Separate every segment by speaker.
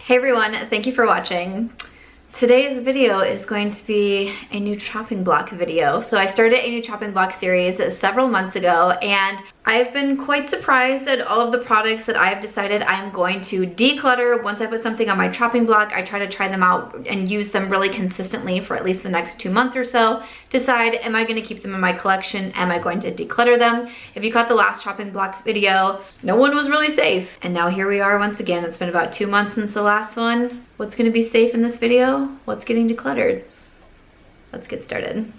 Speaker 1: Hey everyone, thank you for watching. Today's video is going to be a new chopping block video. So I started a new chopping block series several months ago, and I've been quite surprised at all of the products that I've decided I'm going to declutter. Once I put something on my chopping block, I try them out and use them really consistently for at least the next 2 months or so. Decide, am I going to keep them in my collection? Am I going to declutter them? If you caught the last chopping block video, no one was really safe. And now here we are once again. It's been about 2 months since the last one. What's going to be safe in this video? What's getting decluttered? Let's get started.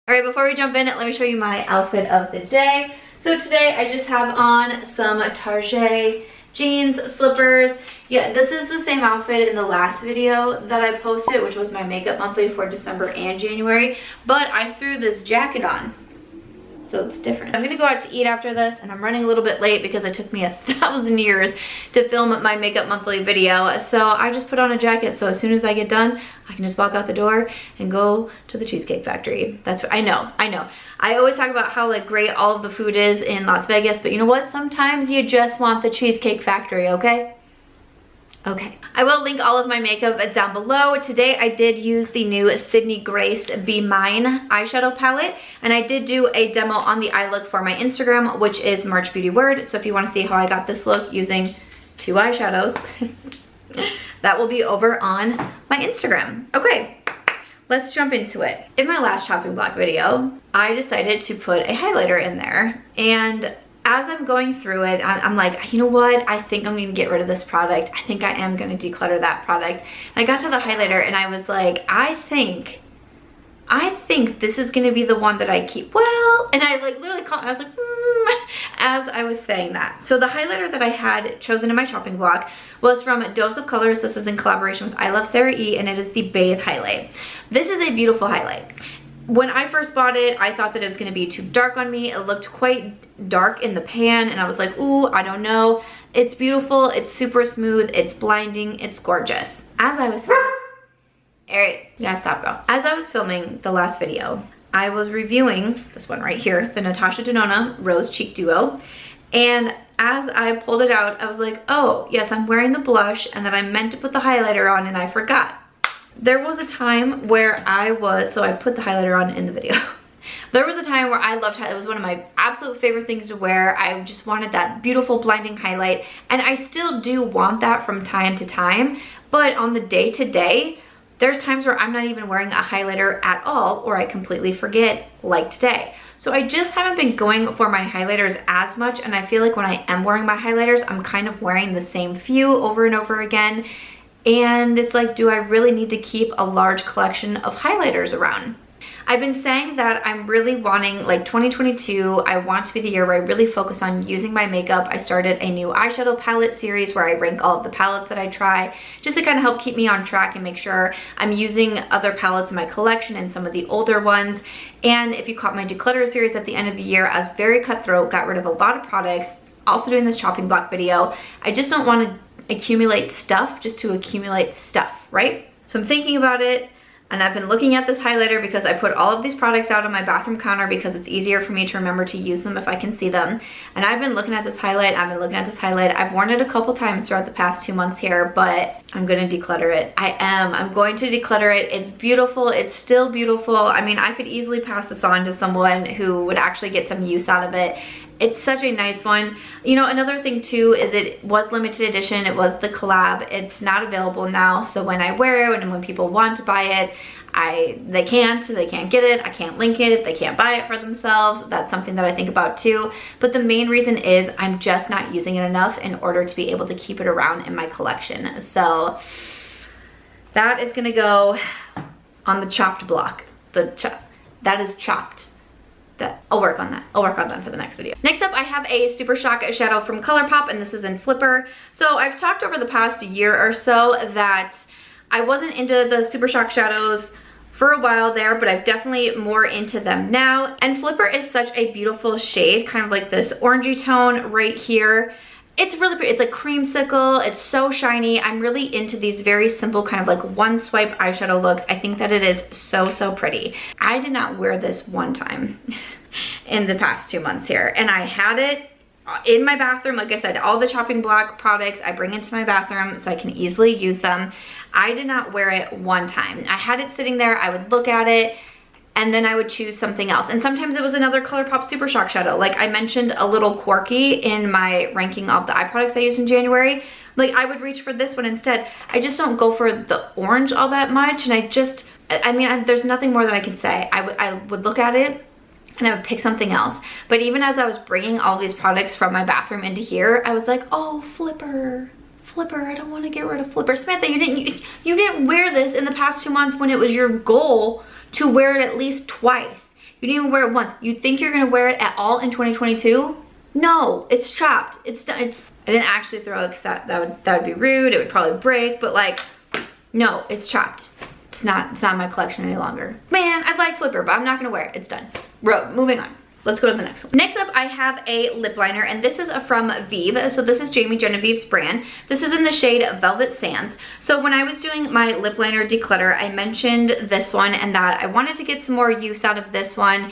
Speaker 1: All right, before we jump in, let me show you my outfit of the day. So today I just have on some Target jeans, slippers. Yeah, this is the same outfit in the last video that I posted, which was my makeup monthly for December and January, but I threw this jacket on, so it's different. I'm gonna go out to eat after this, and I'm running a little bit late because it took me 1,000 years to film my makeup monthly video. So I just put on a jacket, so as soon as I get done, I can just walk out the door and go to the Cheesecake Factory. That's what I know. I always talk about how like great all of the food is in Las Vegas, but you know what? Sometimes you just want the Cheesecake Factory, okay? Okay, I will link all of my makeup down below. Today I did use the new Sydney Grace Be Mine eyeshadow palette, and I did do a demo on the eye look for my Instagram, which is March Beauty Word. So if you want to see how I got this look using 2 eyeshadows, that will be over on my Instagram. Okay, let's jump into it. In my last chopping block video, I decided to put a highlighter in there, and as I'm going through it, I'm like, you know what? I think I'm gonna get rid of this product. I think I am gonna declutter that product. And I got to the highlighter and I was like, I think this is gonna be the one that I keep. Well, and I like literally called, I was like, as I was saying that. So the highlighter that I had chosen in my chopping block was from Dose of Colors. This is in collaboration with Iluvsarahii, and it is the Bathe highlight. This is a beautiful highlight. When I first bought it, I thought that it was gonna be too dark on me. It looked quite dark in the pan, and I was like, ooh, I don't know. It's beautiful, it's super smooth, it's blinding, it's gorgeous. As I was Aries, you gotta stop, girl. As I was filming the last video, I was reviewing this one right here, the Natasha Denona Rose Cheek Duo. And as I pulled it out, I was like, oh, yes, I'm wearing the blush, and then I meant to put the highlighter on, and I forgot. There was a time where so I put the highlighter on in the video. There was a time where I loved highlight. It was one of my absolute favorite things to wear. I just wanted that beautiful blinding highlight, and I still do want that from time to time, but on the day-to-day, there's times where I'm not even wearing a highlighter at all, or I completely forget, like today. So I just haven't been going for my highlighters as much, and I feel like when I am wearing my highlighters, I'm kind of wearing the same few over and over again. And it's like, do I really need to keep a large collection of highlighters around? I've been saying that I'm really wanting, like 2022, I want to be the year where I really focus on using my makeup. I started a new eyeshadow palette series where I rank all of the palettes that I try, just to kind of help keep me on track and make sure I'm using other palettes in my collection and some of the older ones. And if you caught my declutter series at the end of the year, I was very cutthroat, got rid of a lot of products. Also doing this chopping block video, I just don't want to accumulate stuff just to accumulate stuff, right? So I'm thinking about it, and I've been looking at this highlighter because I put all of these products out on my bathroom counter because it's easier for me to remember to use them if I can see them. And I've been looking at this highlight, I've worn it a couple times throughout the past 2 months here, but I'm gonna declutter it. I'm going to declutter it. It's beautiful, it's still beautiful. I mean, I could easily pass this on to someone who would actually get some use out of it. It's such a nice one. You know, another thing too is it was limited edition. It was the collab. It's not available now. So when I wear it and when people want to buy it, they can't get it. I can't link it. They can't buy it for themselves. That's something that I think about too. But the main reason is I'm just not using it enough in order to be able to keep it around in my collection. So that is gonna go on the chopped block. That is chopped. I'll work on that. I'll work on that for the next video. Next up, I have a Super Shock shadow from Colourpop, and this is in Flipper. So I've talked over the past year or so that I wasn't into the Super Shock shadows for a while there, but I've definitely more into them now. And Flipper is such a beautiful shade, kind of like this orangey tone right here. It's really pretty. It's a creamsicle. It's so shiny. I'm really into these very simple kind of like one swipe eyeshadow looks. I think that it is so, so pretty. I did not wear this one time in the past 2 months here, and I had it in my bathroom. Like I said, all the chopping block products I bring into my bathroom so I can easily use them. I did not wear it one time. I had it sitting there, I would look at it, and then I would choose something else. And sometimes it was another Colourpop Super Shock Shadow. Like I mentioned a little quirky in my ranking of the eye products I used in January. Like I would reach for this one instead. I just don't go for the orange all that much. And I mean, there's nothing more that I can say. I would look at it and I would pick something else. But even as I was bringing all these products from my bathroom into here, I was like, oh, Flipper, I don't want to get rid of Flipper. Samantha, you didn't wear this in the past 2 months when it was your goal to wear it at least twice. You didn't even wear it once. You think you're gonna wear it at all in 2022? No, it's chopped. I didn't actually throw it because that would be rude. It would probably break, but like, no, it's chopped. It's not in my collection any longer. Man, I like Flipper, but I'm not gonna wear it. It's done. Moving on. Let's go to the next one. Next up, I have a lip liner, and this is from Vieve. So this is Jamie Genevieve's brand. This is in the shade Velvet Sands. So when I was doing my lip liner declutter, I mentioned this one and that I wanted to get some more use out of this one.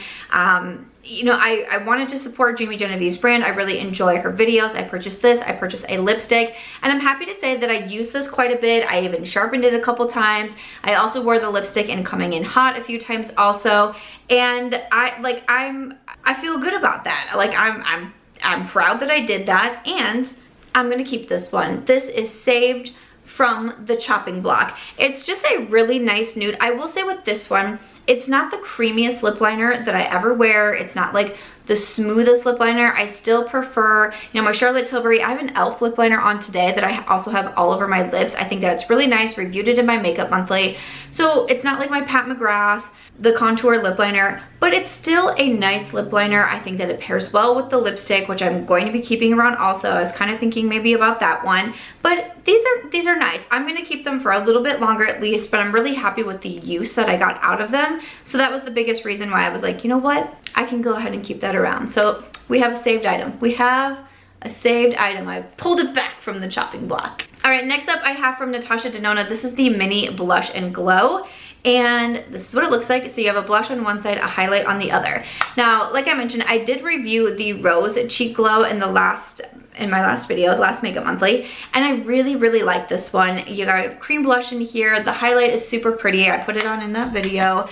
Speaker 1: You know, I wanted to support Jamie Genevieve's brand. I really enjoy her videos. I purchased this. I purchased a lipstick, and I'm happy to say that I used this quite a bit. I even sharpened it a couple times. I also wore the lipstick in Coming In Hot a few times also, and I feel good about that. Like I'm proud that I did that, and I'm gonna keep this one. This is saved from the chopping block. It's just a really nice nude. I will say with this one, it's not the creamiest lip liner that I ever wear. It's not like the smoothest lip liner. I still prefer, you know, my Charlotte Tilbury. I have an e.l.f. lip liner on today that I also have all over my lips. I think that it's really nice. Reviewed it in my Makeup Monthly. So it's not like my Pat McGrath, the contour lip liner, but it's still a nice lip liner. I think that it pairs well with the lipstick, which I'm going to be keeping around also. I was kind of thinking maybe about that one, but these are nice. I'm going to keep them for a little bit longer at least, but I'm really happy with the use that I got out of them. So that was the biggest reason why I was like, you know what? I can go ahead and keep that around. So we have a saved item. We have a saved item. I pulled it back from the chopping block. All right, next up I have from Natasha Denona. This is the Mini Blush and Glow. And this is what it looks like. So you have a blush on one side, a highlight on the other. Now, like I mentioned, I did review the Rose Cheek Glow in my last video, the last Makeup Monthly, and I really like this one. You got a cream blush in here. The highlight is super pretty. I put it on in that video.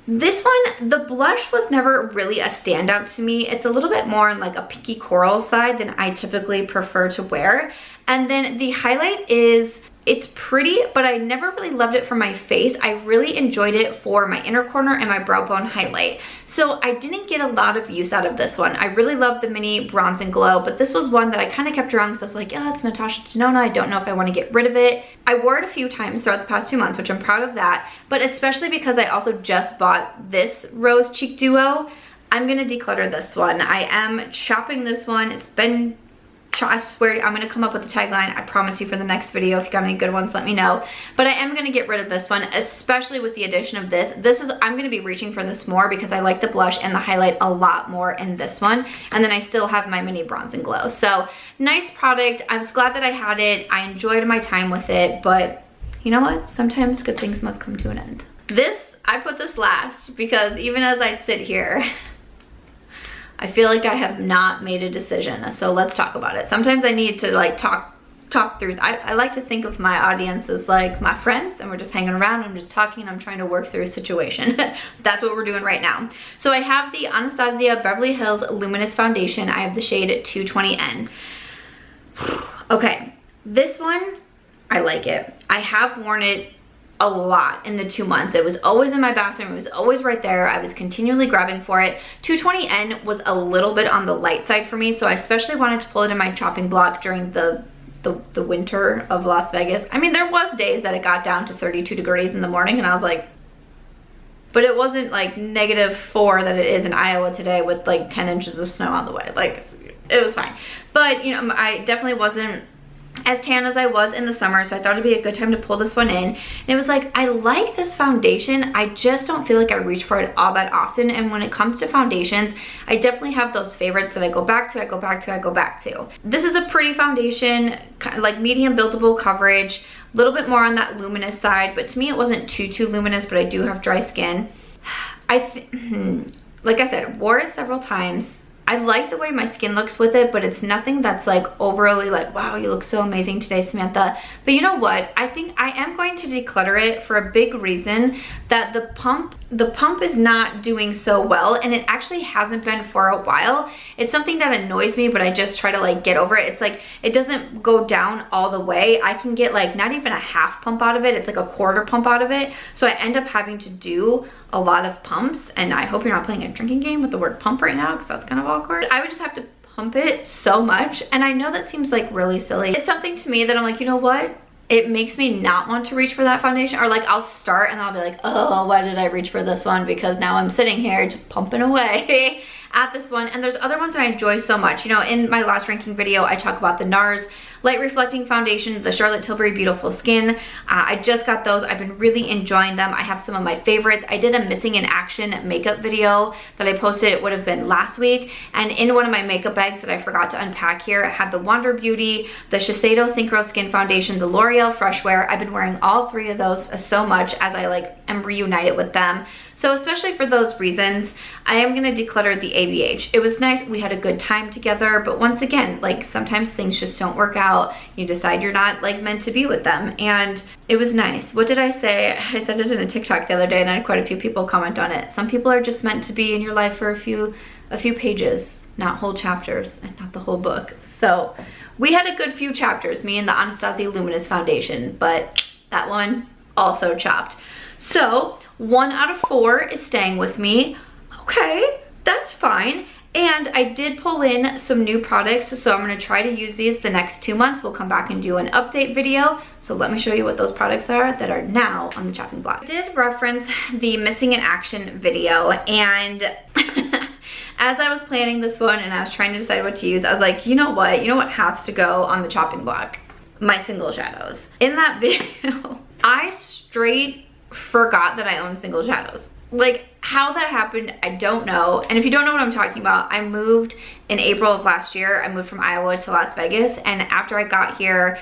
Speaker 1: This one, the blush was never really a standout to me. It's a little bit more on like a pinky coral side than I typically prefer to wear. And then the highlight it's pretty, but I never really loved it for my face. I really enjoyed it for my inner corner and my brow bone highlight. So I didn't get a lot of use out of this one. I really love the Mini Bronze and Glow, but this was one that I kind of kept around because I was like, yeah, it's Natasha Denona. I don't know if I want to get rid of it. I wore it a few times throughout the past 2 months, which I'm proud of that, but especially because I also just bought this Rose Cheek Duo, I'm gonna declutter this one. I am chopping this one. It's been, I swear I'm gonna come up with a tagline. I promise you for the next video. If you got any good ones, let me know. But I am gonna get rid of this one, especially with the addition of this. I'm gonna be reaching for this more because I like the blush and the highlight a lot more in this one. And then I still have my Mini Bronze and Glow. So nice product. I was glad that I had it. I enjoyed my time with it, but you know what? Sometimes good things must come to an end. I put this last because even as I sit here, I feel like I have not made a decision, so let's talk about it. Sometimes I need to like talk through. I like to think of my audience as like my friends, and we're just hanging around, I'm just talking, and I'm trying to work through a situation. That's what we're doing right now. So I have the Anastasia Beverly Hills Luminous Foundation. I have the shade 220N. Okay, this one, I like it. I have worn it a lot in the 2 months. It was always in my bathroom. It was always right there. I was continually grabbing for it. 220N was a little bit on the light side for me, so I especially wanted to pull it in my chopping block during the winter of Las Vegas. I mean, there was days that it got down to 32 degrees in the morning, and I was like, but it wasn't like -4 that it is in Iowa today with like 10 inches of snow on the way. Like, it was fine. But, you know, I definitely wasn't as tan as I was in the summer, so I thought it'd be a good time to pull this one in. And it was like, I like this foundation, I just don't feel like I reach for it all that often. And when it comes to foundations, I definitely have those favorites that I go back to. This is a pretty foundation, like medium buildable coverage, a little bit more on that luminous side, but to me it wasn't too luminous, but I do have dry skin. Like I said, wore it several times. I like the way my skin looks with it, but it's nothing that's like overly like, wow, you look so amazing today, Samantha. But you know what? I think I am going to declutter it for a big reason, that the pump is not doing so well, and it actually hasn't been for a while. It's something that annoys me, but I just try to like get over it. It's like, it doesn't go down all the way. I can get like not even a half pump out of it. It's like a quarter pump out of it. So I end up having to do a lot of pumps, and I hope you're not playing a drinking game with the word pump right now, because that's kind of awkward. I would just have to pump it so much, and I know that seems like really silly. It's something to me that I'm like, you know what? It makes me not want to reach for that foundation, or like I'll start and I'll be like, oh, why did I reach for this one? Because now I'm sitting here just pumping away at this one. And there's other ones that I enjoy so much. You know, in my last ranking video, I talk about the Nars Light Reflecting Foundation, the Charlotte Tilbury Beautiful Skin. I just got those. I've been really enjoying them. I have some of my favorites. I did a missing in action makeup video that I posted. It would have been last week. And in one of my makeup bags that I forgot to unpack here, I had the Wander Beauty, the Shiseido Synchro Skin Foundation, the L'Oreal Fresh Wear. I've been wearing all three of those so much as I like am reunited with them. So especially for those reasons, I am gonna declutter the ABH. It was nice, we had a good time together, but once again, like sometimes things just don't work out. You decide you're not like meant to be with them, and it was nice. What did I say? I said it in a TikTok the other day, and I had quite a few people comment on it. Some people are just meant to be in your life for a few pages, not whole chapters, and not the whole book. So we had a good few chapters, me and the Anastasia Luminous Foundation, but that one also chopped. So 1 out of 4 is staying with me. Okay, that's fine. And I did pull in some new products, so I'm gonna try to use these the next 2 months. We'll come back and do an update video. So let me show you what those products are that are now on the chopping block. I did reference the missing in action video, and as I was planning this one and I was trying to decide what to use, I was like, you know what has to go on the chopping block? My single shadows. In that video, I straight forgot that I own single shadows. Like, how that happened, I don't know. And if you don't know what I'm talking about, I moved in April of last year. I moved from Iowa to Las Vegas, and after I got here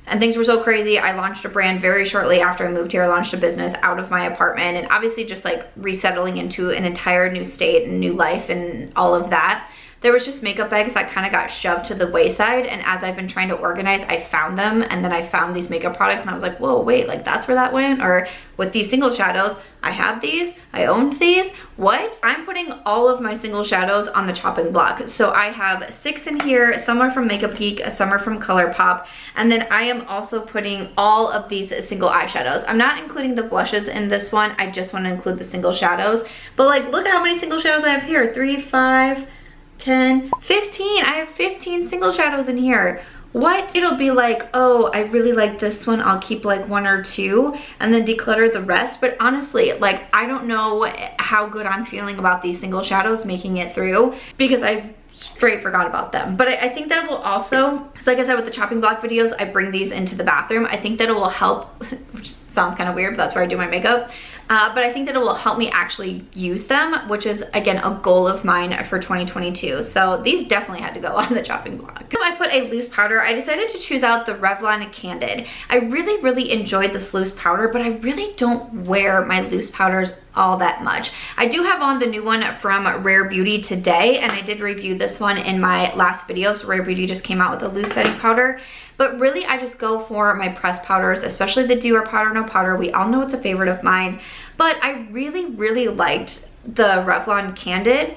Speaker 1: and things were so crazy, I launched a brand very shortly after I moved here. I launched a business out of my apartment, and obviously just like resettling into an entire new state and new life and all of that. There was just makeup bags that kind of got shoved to the wayside, and as I've been trying to organize, I found them, and then I found these makeup products, and I was like, whoa, wait, like that's where that went? Or with these single shadows, I had these, I owned these, what? I'm putting all of my single shadows on the chopping block. So I have 6 in here, some are from Makeup Geek, some are from Colourpop, and then I am also putting all of these single eyeshadows. I'm not including the blushes in this one, I just want to include the single shadows. But like, look at how many single shadows I have here, 3, 5, 10, 15. I have 15 single shadows in here. What? It'll be like, oh, I really like this one, I'll keep like 1 or 2 and then declutter the rest. But honestly, like, I don't know how good I'm feeling about these single shadows making it through, because I straight forgot about them. But I think that it will also, because like I said with the chopping block videos, I bring these into the bathroom. I think that it will help, which sounds kind of weird, but that's where I do my makeup. But I think that it will help me actually use them, which is again a goal of mine for 2022. So these definitely had to go on the chopping block. So I put a loose powder. I decided to choose out the Revlon Candid. I really enjoyed this loose powder, but I really don't wear my loose powders all that much. I do have on the new one from Rare Beauty today, and I did review this one in my last video. So Rare Beauty just came out with a loose setting powder. But really, I just go for my pressed powders, especially the Dew or Powder No Powder. We all know it's a favorite of mine. But I really liked the Revlon Candid,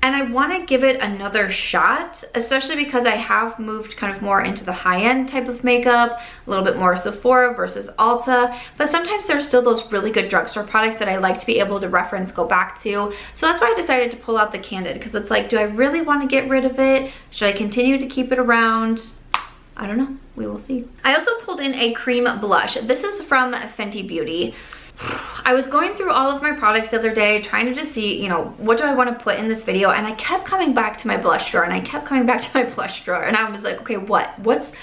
Speaker 1: and I want to give it another shot, especially because I have moved kind of more into the high-end type of makeup, a little bit more Sephora versus Ulta, but sometimes there's still those really good drugstore products that I like to be able to reference, go back to. So that's why I decided to pull out the Candid, because it's like, do I really want to get rid of it? Should I continue to keep it around? I don't know, we will see. I also pulled in a cream blush. This is from Fenty Beauty. I was going through all of my products the other day trying to just see, you know, what do I want to put in this video, and I kept coming back to my blush drawer, and I kept coming back to my blush drawer, and I was like, okay, what's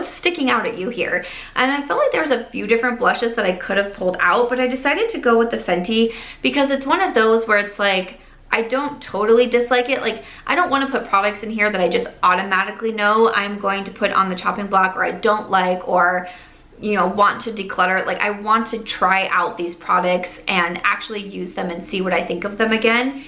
Speaker 1: sticking out at you here? And I felt like there was a few different blushes that I could have pulled out, but I decided to go with the Fenty because it's one of those where it's like, I don't totally dislike it. Like, I don't want to put products in here that I just automatically know I'm going to put on the chopping block, or I don't like, or, you know, want to declutter. Like, I want to try out these products and actually use them and see what I think of them again.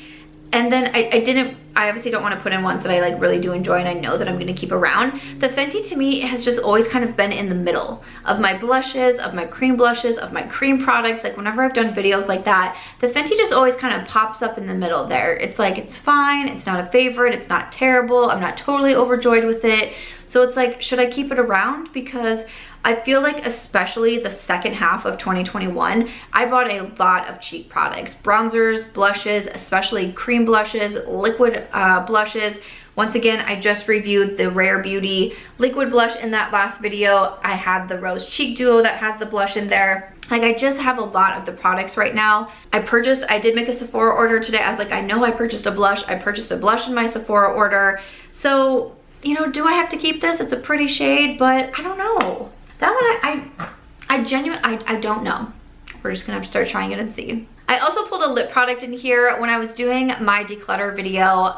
Speaker 1: And then I didn't I obviously don't want to put in ones that I like really do enjoy and I know that I'm going to keep around. The Fenty to me has just always kind of been in the middle of my blushes, of my cream blushes, of my cream products. Like whenever I've done videos like that, the Fenty just always kind of pops up in the middle there. It's like, it's fine, it's not a favorite, it's not terrible, I'm not totally overjoyed with it. So it's like, should I keep it around? Because I feel like especially the second half of 2021, I bought a lot of cheap products, bronzers, blushes, especially cream blushes, liquid blushes. Once again, I just reviewed the Rare Beauty liquid blush in that last video. I had the Rose Cheek Duo that has the blush in there. Like I just have a lot of the products right now. I did make a Sephora order today. I was like, I know I purchased a blush. I purchased a blush in my Sephora order. So, you know, do I have to keep this? It's a pretty shade, but I don't know. That one, I don't know. We're just gonna have to start trying it and see. I also pulled a lip product in here. When I was doing my declutter video,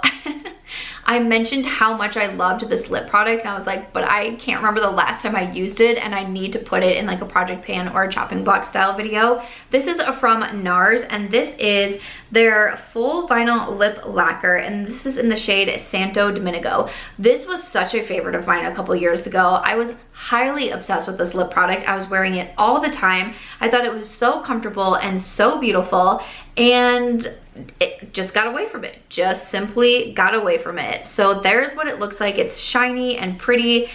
Speaker 1: I mentioned how much I loved this lip product and I was like, but I can't remember the last time I used it and I need to put it in like a project pan or a chopping block style video. This is from Nars and this is their full vinyl lip lacquer and this is in the shade Santo Domingo. This was such a favorite of mine a couple years ago. I was highly obsessed with this lip product. I was wearing it all the time. I thought it was so comfortable and so beautiful and it just got away from it. Just simply got away from it. So there's what it looks like. It's shiny and pretty.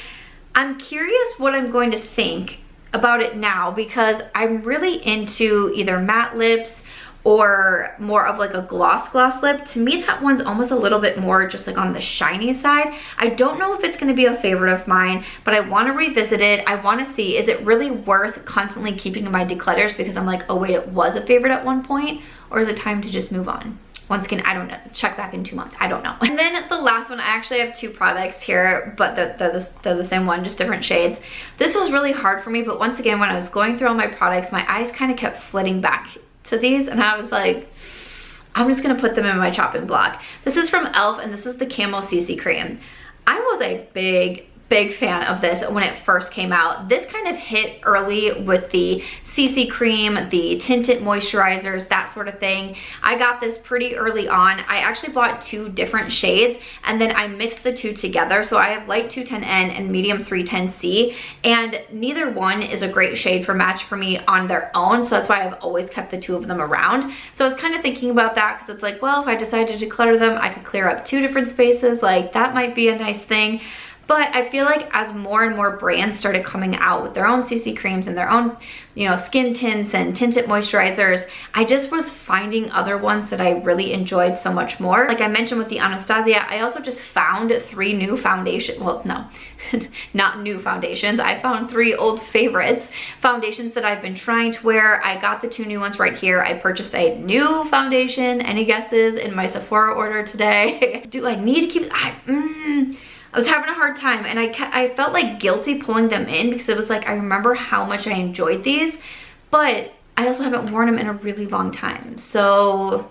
Speaker 1: I'm curious what I'm going to think about it now because I'm really into either matte lips or more of like a gloss lip. To me, that one's almost a little bit more just like on the shiny side. I don't know if it's gonna be a favorite of mine, but I wanna revisit it. I wanna see, is it really worth constantly keeping in my declutters because I'm like, oh wait, it was a favorite at one point, or is it time to just move on? Once again, I don't know. Check back in 2 months. I don't know. And then the last one, I actually have two products here, but they're the same one, just different shades. This was really hard for me, but once again, when I was going through all my products, my eyes kind of kept flitting back to these and I was like, I'm just gonna put them in my chopping block. This is from e.l.f. and this is the Camo CC Cream. I was a big fan of this when it first came out. This kind of hit early with the CC cream, the tinted moisturizers, that sort of thing. I got this pretty early on. I actually bought two different shades and then I mixed the two together. So I have light 210N and medium 310C and neither one is a great shade for match for me on their own. So that's why I've always kept the two of them around. So I was kind of thinking about that because it's like, well, if I decided to declutter them, I could clear up two different spaces. Like that might be a nice thing. But I feel like as more and more brands started coming out with their own CC creams and their own, you know, skin tints and tinted moisturizers, I just was finding other ones that I really enjoyed so much more. Like I mentioned with the Anastasia, I also just found 3 new foundations. Well, no, not new foundations. I found 3 old favorites, foundations that I've been trying to wear. I got the 2 new ones right here. I purchased a new foundation. Any guesses in my Sephora order today? Do I need to keep, I was having a hard time and I felt like guilty pulling them in because it was like, I remember how much I enjoyed these, but I also haven't worn them in a really long time. So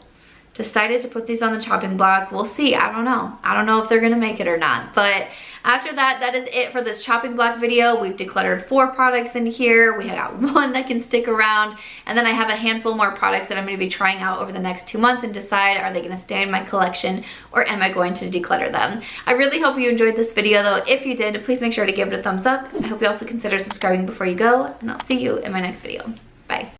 Speaker 1: decided to put these on the chopping block. We'll see. I don't know. I don't know if they're gonna make it or not. But after that, that is it for this chopping block video. We've decluttered 4 products in here. We got 1 that can stick around. And then I have a handful more products that I'm gonna be trying out over the next 2 months and decide, are they gonna stay in my collection or am I going to declutter them? I really hope you enjoyed this video though. If you did, please make sure to give it a thumbs up. I hope you also consider subscribing before you go, and I'll see you in my next video. Bye.